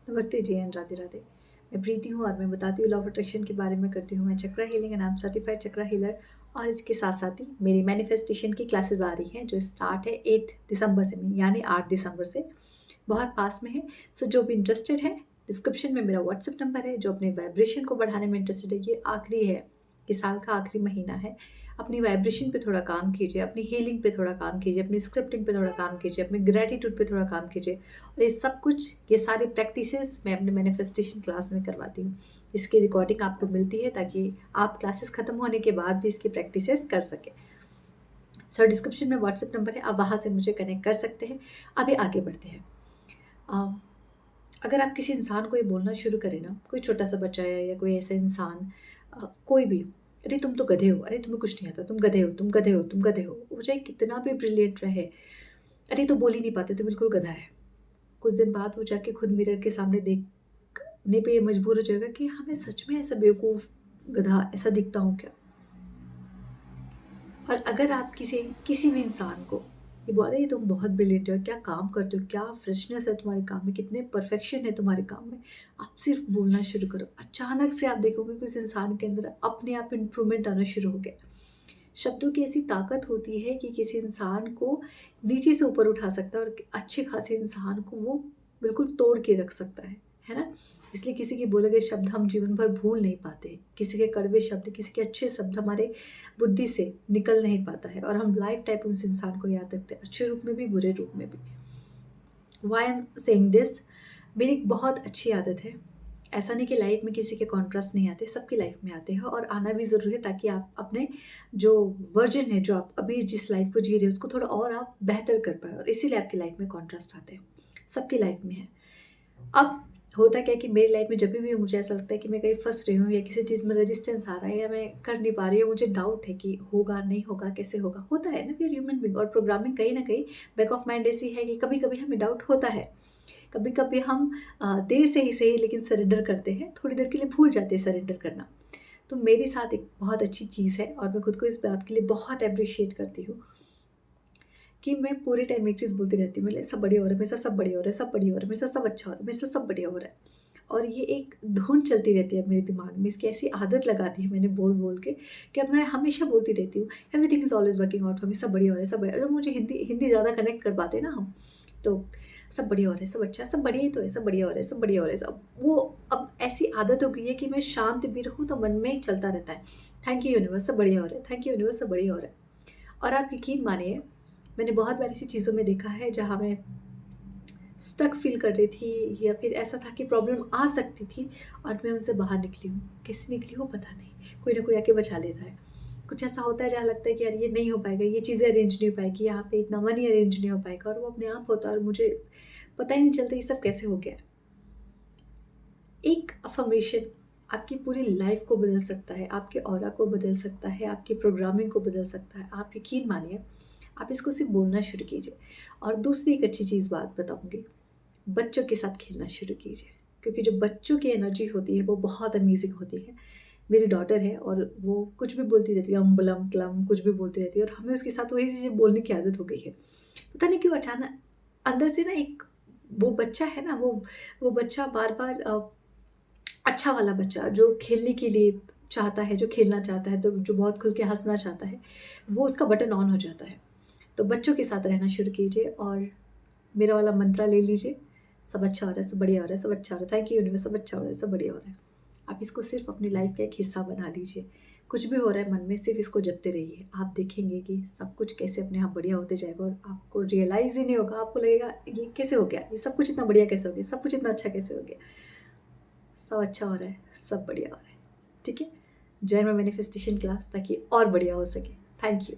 नमस्ते जी एंड राधे राधे। मैं प्रीति हूँ और मैं बताती हूँ लॉ ऑफ अट्रैक्शन के बारे में करती हूँ मैं chakra healing and I am certified chakra healer. और इसके साथ साथ ही मेरी मैनिफेस्टेशन की क्लासेस आ रही हैं जो स्टार्ट है 8 दिसंबर से, यानी 8 दिसंबर से, बहुत पास में है। सो जो भी इंटरेस्टेड है, डिस्क्रिप्शन में मेरा व्हाट्सएप नंबर है। जो अपने वाइब्रेशन को बढ़ाने में इंटरेस्टेड है, ये आखिरी है, ये साल का आखिरी महीना है। अपनी वाइब्रेशन पे थोड़ा काम कीजिए, अपनी हीलिंग पे थोड़ा काम कीजिए, अपनी स्क्रिप्टिंग पे थोड़ा काम कीजिए, अपने ग्रेटिट्यूड पे थोड़ा काम कीजिए। और ये सब कुछ, ये सारी प्रैक्टिसेस मैं अपने मैनिफेस्टेशन क्लास में करवाती हूँ। इसकी रिकॉर्डिंग आपको मिलती है ताकि आप क्लासेस ख़त्म होने के बाद भी इसकी प्रैक्टिसेस कर सकें। सर डिस्क्रिप्शन में व्हाट्सएप नंबर है, आप वहाँ से मुझे कनेक्ट कर सकते हैं। अभी आगे बढ़ते हैं। अ, अगर आप किसी इंसान को ये बोलना शुरू करें ना, कोई छोटा सा बच्चा है या कोई ऐसा इंसान, कोई भी, अरे तुम तो गधे हो, अरे तुम्हें कुछ नहीं आता, तुम गधे हो, तुम गधे हो, तुम गधे हो, वो चाहे कितना भी ब्रिलियंट रहे, अरे तो बोल ही नहीं पाते, तो बिल्कुल गधा है। कुछ दिन बाद वो जाके खुद मिरर के सामने देखने पे ये मजबूर हो जाएगा कि हाँ, मैं सच में ऐसा बेवकूफ़ गधा ऐसा दिखता हूँ क्या? और अगर आप किसी भी इंसान को ये बोले, "ये तुम बहुत ब्रिलियंट हो, क्या काम करते हो, क्या फ्रेशनेस है तुम्हारे काम में, कितने परफेक्शन है तुम्हारे काम में।" आप सिर्फ बोलना शुरू करो, अचानक से आप देखोगे कि उस इंसान के अंदर अपने आप इम्प्रूवमेंट आना शुरू हो गया। शब्दों की ऐसी ताकत होती है कि किसी इंसान को नीचे से ऊपर उठा सकता है और अच्छे खासे इंसान को वो बिल्कुल तोड़ के रख सकता है ना? इसलिए किसी के बोले गए शब्द हम जीवन भर भूल नहीं पाते। किसी के कड़वे शब्द, किसी के अच्छे शब्द हमारे बुद्धि से निकल नहीं पाता है और हम लाइफ टाइम उस इंसान को याद रखते हैं, अच्छे रूप में भी, बुरे रूप में भी। Why I am saying this, मेरी एक बहुत अच्छी आदत है। ऐसा नहीं कि लाइफ में किसी के कॉन्ट्रास्ट नहीं आते, सबकी लाइफ में आते हैं और आना भी ज़रूरी है ताकि आप अपने जो वर्जन है, जो आप अभी जिस लाइफ को जी रहे हो, उसको थोड़ा और आप बेहतर कर पाएँ, और इसीलिए आपकी लाइफ में कॉन्ट्रास्ट आते हैं। सबकी लाइफ में है। अब होता क्या है कि मेरी लाइफ में जब भी मुझे ऐसा लगता है कि मैं कहीं फँस रही हूँ या किसी चीज़ में रेजिस्टेंस आ रहा है या मैं कर नहीं पा रही हूँ, मुझे डाउट है कि होगा, नहीं होगा, कैसे होगा? होता है ना, वी आर ह्यूमन बीइंग, और प्रोग्रामिंग कहीं न कहीं बैक ऑफ माइंड ऐसी है कि कभी-कभी हमें डाउट होता है। कभी-कभी हम देर से ही सही लेकिन सरेंडर करते हैं, थोड़ी देर के लिए भूल जाते हैं सरेंडर करना। तो मेरे साथ एक बहुत अच्छी चीज़ है और मैं खुद को इस बात के लिए बहुत एप्रिशिएट करती हूँ कि मैं पूरे टाइम एक चीज़ बोलती रहती हूँ, मेरे लिए सब बढ़िया हो रहा है, मेरे साथ सब बढ़िया हो रहा है, सब बढ़िया हो रहा है, मेरे साथ सब अच्छा हो रहा है, मेरे साथ सब बढ़िया हो रहा है। और ये एक धुन चलती रहती है मेरे दिमाग में, इसकी ऐसी आदत लगा दी है मैंने बोल-बोल के कि अब मैं हमेशा बोलती रहती हूँ, everything is always working out for me, सब बढ़िया हो रहा है, सब बढ़िया। जब मुझे हिंदी हिंदी ज़्यादा कनेक्ट कर पाते हैं ना हम, तो सब बढ़िया हो रहा है, सब अच्छा है, सब बढ़िया ही तो है, सब बढ़िया हो रहा है, सब बढ़िया हो रहा है, सब वो अब ऐसी आदत हो गई है कि मैं शांत भी रहूँ तो मन में चलता रहता है, थैंक यू यूनिवर्स, सब बढ़िया हो रहा है, थैंक यू यूनिवर्स, सब बढ़िया हो रहा है। और आप यकीन मानिए, मैंने बहुत बार ऐसी चीज़ों में देखा है जहाँ मैं स्टक फ़ील कर रही थी या फिर ऐसा था कि प्रॉब्लम आ सकती थी और मैं उनसे बाहर निकली हूँ। कैसे निकली हूँ पता नहीं, कोई ना कोई आके बचा लेता है। कुछ ऐसा होता है जहाँ लगता है कि यार ये नहीं हो पाएगा, ये चीज़ें अरेंज नहीं हो पाएगी, यहाँ पे इतना मनी अरेंज नहीं हो पाएगा, और वो अपने आप होता है और मुझे पता ही नहीं चलता ये सब कैसे हो गया। एक अफ़र्मेशन आपकी पूरी लाइफ़ को बदल सकता है, आपके ऑरा को बदल सकता है, आपकी प्रोग्रामिंग को बदल सकता है। आप यकीन मानिए, आप इसको सिर्फ़ बोलना शुरू कीजिए। और दूसरी एक अच्छी चीज़ बात बताऊँगी, बच्चों के साथ खेलना शुरू कीजिए, क्योंकि जो बच्चों की एनर्जी होती है वो बहुत अमेज़िंग होती है। मेरी डॉटर है और वो कुछ भी बोलती रहती है, अम्बलम क्लम कुछ भी बोलती रहती है, और हमें उसके साथ वही चीज़ें बोलने की आदत हो गई है। पता नहीं क्यों अचानक अंदर से ना एक वो बच्चा है ना, वो बच्चा बार-बार अच्छा वाला बच्चा जो खेलने के लिए चाहता है, जो खेलना चाहता है, तो जो बहुत खुल के हँसना चाहता है, वो उसका बटन ऑन हो जाता है। तो बच्चों के साथ रहना शुरू कीजिए और मेरा वाला मंत्रा ले लीजिए, सब अच्छा हो रहा है, सब बढ़िया हो रहा है, सब अच्छा हो रहा है, थैंक यू यूनिवर्स, सब अच्छा हो रहा है, सब बढ़िया हो रहा है। आप इसको सिर्फ़ अपनी लाइफ़ का एक हिस्सा बना लीजिए। कुछ भी हो रहा है मन में, सिर्फ़ इसको जपते रहिए। आप देखेंगे कि सब कुछ कैसे अपने आप बढ़िया होते जाएगा और आपको रियलाइज़ ही नहीं होगा, आपको लगेगा ये कैसे हो गया? ये सब कुछ इतना बढ़िया कैसे हो गया? सब कुछ इतना अच्छा कैसे हो गया? सब अच्छा हो रहा है, सब बढ़िया हो रहा है। ठीक है? जॉइन माय मैनिफेस्टेशन क्लास ताकि और बढ़िया हो सके। Thank you.